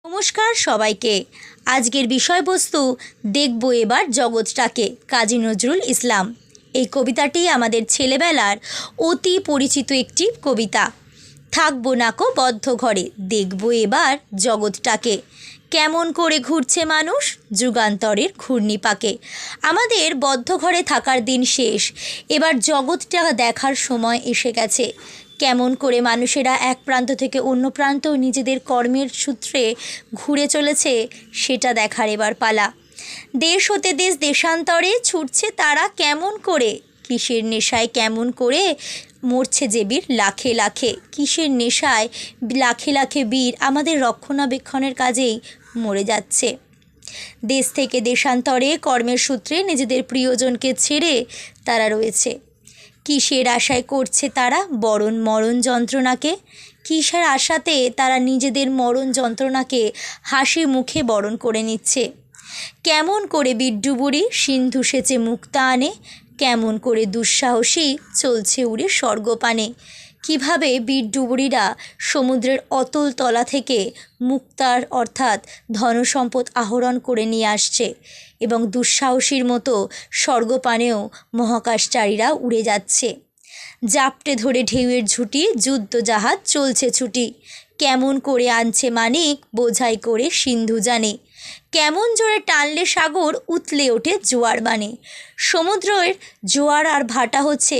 নমস্কার সবাইকে। আজকের বিষয়বস্তু দেখব এবার জগৎটাকে, কাজী নজরুল ইসলাম। এই কবিতাটি আমাদের ছেলেবেলার অতি পরিচিত একটি কবিতা। থাকবো নাকো বদ্ধ ঘরে, দেখব এবার জগৎটাকে, কেমন করে ঘুরছে মানুষ যুগান্তরের ঘূর্ণিপাকে। আমাদের বদ্ধ ঘরে থাকার দিন শেষ, এবার জগৎটা দেখার সময় এসে গেছে। কেমন করে মানুষেরা এক প্রান্ত থেকে অন্য প্রান্ত নিজেদের কর্মের সূত্রে ঘুরে চলেছে সেটা দেখার এবার পালা। দেশ হতে দেশ দেশান্তরে ছুটছে তারা কেমন করে, কিসের নেশায় কেমন করে মরছে যে বীর লাখে লাখে। কিসের নেশায় লাখে লাখে বীর আমাদের রক্ষণাবেক্ষণের কাজেই মরে যাচ্ছে। দেশ থেকে দেশান্তরে কর্মের সূত্রে নিজেদের প্রিয়জনকে ছেড়ে তারা রয়েছে। কিসের আশায় করছে তারা বরণ মরণ যন্ত্রণাকে, কিসের আশাতে তারা নিজেদের মরণ যন্ত্রণাকে হাসি মুখে বরণ করে নিচ্ছে। কেমন করে বিড্ডুবুড়ি সিন্ধু সেচে মুক্তা আনে, কেমন করে দুঃসাহসী চলছে উড়ে স্বর্গপানে। কীভাবে বিড্ডুবুড়িরা সমুদ্রের অতল তলা থেকে মুক্তার অর্থাৎ ধনসম্পদ আহরণ করে নিয়ে আসছে, এবং দুঃসাহসীর মতো স্বর্গপানেও মহাকাশচারীরা উড়ে যাচ্ছে। জাপটে ধরে ঢেউয়ের ঝুঁটি যুদ্ধ জাহাজ চলছে ছুটি, কেমন করে আনছে মানিক বোঝাই করে সিন্ধু জানে। কেমন জোরে টানলে সাগর উতলে ওঠে জোয়ার বানে। সমুদ্রের জোয়ার আর ভাটা হচ্ছে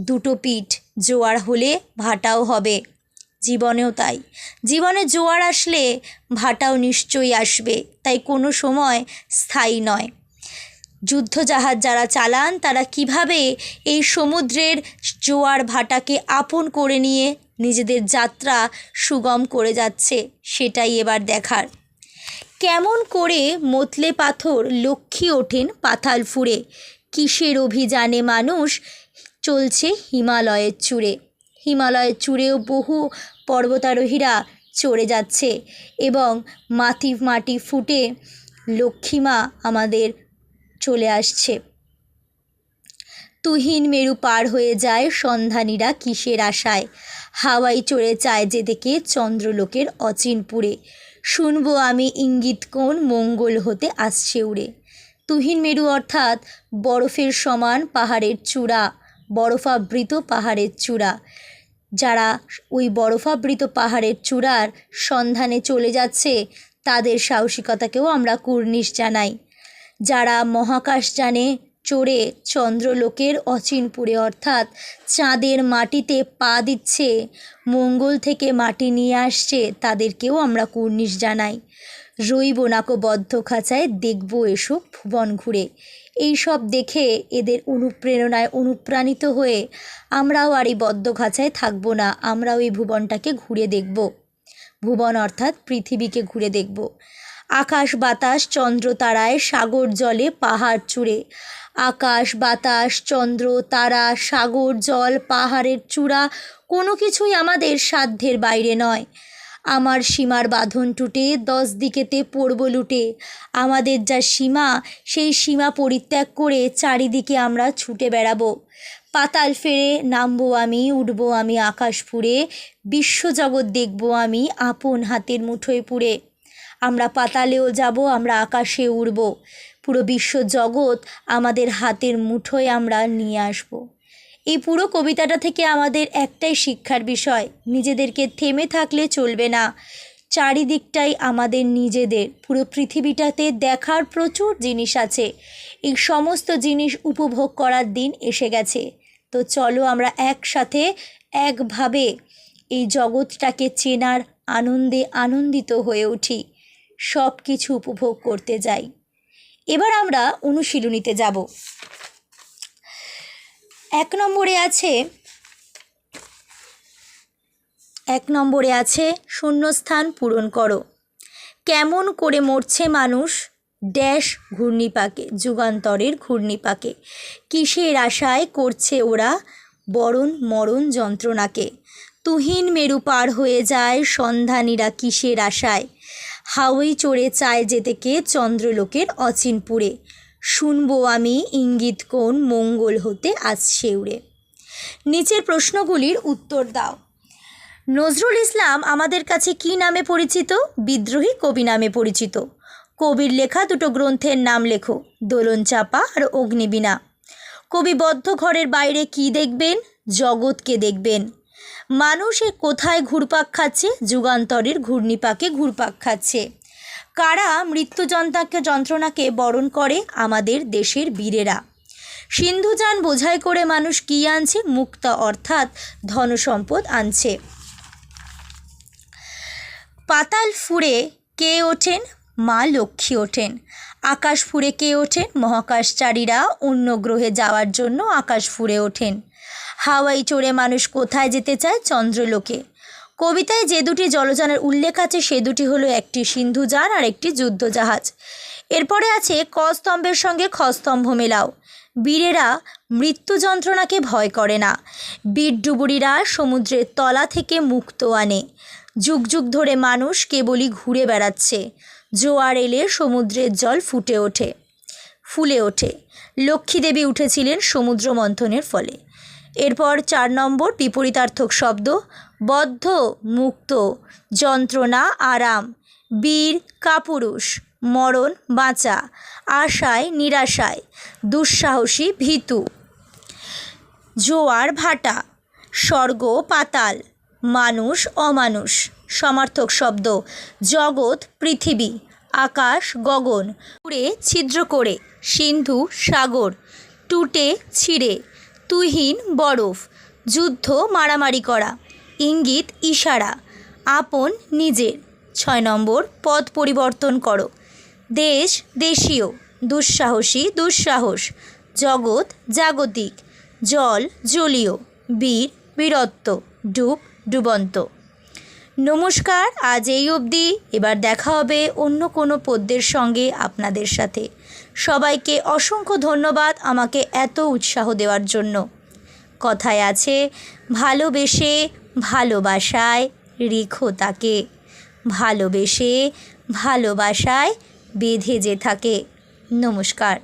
দুটো পিঠ, জোয়ার হলে ভাটাও হবে। জীবনেও তাই, জীবনে জোয়ার আসলে ভাটাও নিশ্চয়ই আসবে, তাই কোনো সময় স্থায়ী নয়। যুদ্ধজাহাজ যারা চালান তারা কিভাবে এই সমুদ্রের জোয়ার ভাটাকে আপন করে নিয়ে নিজেদের যাত্রা সুগম করে যাচ্ছে সেটাই এবার দেখার। কেমন করে মতলে পাথর লক্ষ্মী ওঠেন পাতাল ফুঁড়ে, কিসের অভিযানে মানুষ চলছে হিমালয়ের চূড়ে। হিমালয়ের চূড়েও বহু পর্বতারোহীরা চড়ে যাচ্ছে, এবং মাটি ফুটে লক্ষ্মীমা আমাদের চলে আসছে। তুহিন মেরু পার হয়ে যায় সন্ধানীরা কিসের আশায়, হাওয়াই চড়ে চায় যেদিকে চন্দ্রলোকের অচিনপুরে। শুনবো আমি ইঙ্গিত কোন মঙ্গল হতে আসছে উড়ে। তুহিন মেরু অর্থাৎ বরফের সমান পাহাড়ের চূড়া, বরফাবৃত পাহাড়ের চূড়া। যারা ওই বরফাবৃত পাহাড়ের চূড়ার সন্ধানে চলে যাচ্ছে তাদের সাহসিকতাকেও আমরা কুর্নিশ জানাই। যারা মহাকাশযানে চড়ে চন্দ্রলোকের অচিনপুরে অর্থাৎ চাঁদের মাটিতে পা দিচ্ছে, মঙ্গল থেকে মাটি নিয়ে আসছে, তাদেরকেও আমরা কুর্নিশ জানাই। রইব নাকো বদ্ধ খাঁচায়, দেখবো এসো ভুবন ঘুরে। এই সব দেখে এদের অনুপ্রেরণায় অনুপ্রাণিত হয়ে আমরাও আর এই বদ্ধ খাঁচায় থাকবো না, আমরাও এই ভুবনটাকে ঘুরে দেখব। ভুবন অর্থাৎ পৃথিবীকে ঘুরে দেখব। আকাশ বাতাস চন্দ্র তারায় সাগর জলে পাহাড় চূড়ে। আকাশ বাতাস চন্দ্র তারা সাগর জল পাহাড়ের চূড়া কোনো কিছুই আমাদের সাধ্যের বাইরে নয়। আমার সীমার বাঁধন টুটে 10 দিকেতে পড়ব লুটে। আমাদের যা সীমা সেই সীমা পরিত্যাগ করে চারিদিকে আমরা ছুটে বেড়াবো। পাতাল ফেরে নামবো আমি, উঠবো আমি আকাশ ফুঁড়ে, বিশ্বজগৎ দেখবো আমি আপন হাতের মুঠোয় পুড়ে। আমরা পাতালেও যাব, আমরা আকাশে উড়ব, পুরো বিশ্বজগৎ আমাদের হাতের মুঠোয় আমরা নিয়ে আসব। এই পুরো কবিতাটা থেকে আমাদের একটাই শিক্ষার বিষয়, নিজেদেরকে থেমে থাকলে চলবে না। চারিদিকটাই আমাদের নিজেদের, পুরো পৃথিবীটাতে দেখার প্রচুর জিনিস আছে। এই সমস্ত জিনিস উপভোগ করার দিন এসে গেছে। তো চলো আমরা একসাথে একভাবে এই জগৎটাকে চেনার আনন্দে আনন্দিত হয়ে উঠি, সব কিছু উপভোগ করতে যাই। এবার আমরা অনুশীলনীতে যাব। 1 নম্বরে আছে শূন্যস্থান পূরণ করো। কেমন করে মরছে মানুষ ড্যাশ ঘূর্ণিপাকে, যুগান্তরের ঘূর্ণিপাকে। কিসের আশায় করছে ওরা বরণ মরণ যন্ত্রণাকে। তুহিন মেরু পার হয়ে যায় সন্ধানীরা কিসের আশায়, হাওয়াই চড়ে চায় যেতেকে চন্দ্রলোকের অচিনপুরে। শুনবো আমি ইঙ্গিত কোন মঙ্গল হতে আসছে উড়ে। নিচের প্রশ্নগুলির উত্তর দাও। নজরুল ইসলাম আমাদের কাছে কী নামে পরিচিত? বিদ্রোহী কবি নামে পরিচিত। কবির লেখা দুটো গ্রন্থের নাম লেখো, দোলন চাপা আর অগ্নিবীণা। কবি বদ্ধ ঘরের বাইরে কি দেখবেন? জগৎকে দেখবেন। মানুষে কোথায় ঘুরপাক খাচ্ছে? যুগান্তরের ঘূর্ণিপাকে ঘুরপাক খাচ্ছে। কারা যন্ত্রণাকে বরণ করে? আমাদের দেশের বীরেরা। সিন্ধুযান বোঝাই করে মানুষ কি আনছে? মুক্তা অর্থাৎ ধনসম্পদ আনছে। পাতাল ফুঁড়ে কে ওঠেন? মা লক্ষ্মী ওঠেন। আকাশ ফুঁড়ে কে ওঠেন? মহাকাশচারীরা অন্য গ্রহে যাওয়ার জন্য আকাশ ফুঁড়ে ওঠেন। হাওয়াই চড়ে মানুষ কোথায় যেতে চায়? চন্দ্রলোকে। কবিতায় যে দুটি জলযানের উল্লেখ আছে সে দুটি হলো, একটি সিন্ধুযান আর একটি যুদ্ধজাহাজ। এরপরে আছে ক স্তম্ভের সঙ্গে খ স্তম্ভ মেলাও। বীরেরা মৃত্যু যন্ত্রণাকে ভয় করে না। বীর ডুবুরিরা সমুদ্রের তলা থেকে মুক্ত আনে। যুগ যুগ ধরে মানুষ কেবলই ঘুরে বেড়াচ্ছে। জোয়ার এলে সমুদ্রের জল ফুলে ওঠে। লক্ষ্মীদেবী উঠেছিলেন সমুদ্র মন্থনের ফলে। এরপর 4 নম্বর বিপরীতার্থক শব্দ। বদ্ধ মুক্ত, যন্ত্রণা আরাম, বীর কাপুরুষ, মরণ বাঁচা, আশায় নিরাশায়, দুঃসাহসী ভীতু। জোয়ার ভাটা, স্বর্গ পাতাল, মানুষ অমানুষ। সমার্থক শব্দ। জগৎ পৃথিবী, আকাশ গগন, পুরে ছিদ্র করে, সিন্ধু সাগর, টুটে ছিঁড়ে, তুহিন বরফ, যুদ্ধ মারামারি করা, ইঙ্গিত ইশারা, আপন নিজের। 6 নম্বর পদ পরিবর্তন করো। দেশ দেশীয়, দুঃসাহসী দুঃসাহস, জগৎ জাগতিক, জল জলীয়, বীর বীরত্ব, ডুব ডুবন্ত। নমস্কার, আজ এই অবধি। এবার দেখা হবে অন্য কোনো পদ্যের সঙ্গে আপনাদের সাথে। সবাইকে অসংখ্য ধন্যবাদ আমাকে এত উৎসাহ দেওয়ার জন্য। কথায় আছে, ভালোবেসে ভালোবাসায় রেখো তাকে, ভালোবেসে ভালোবাসায় বেঁধে যে থাকে। নমস্কার।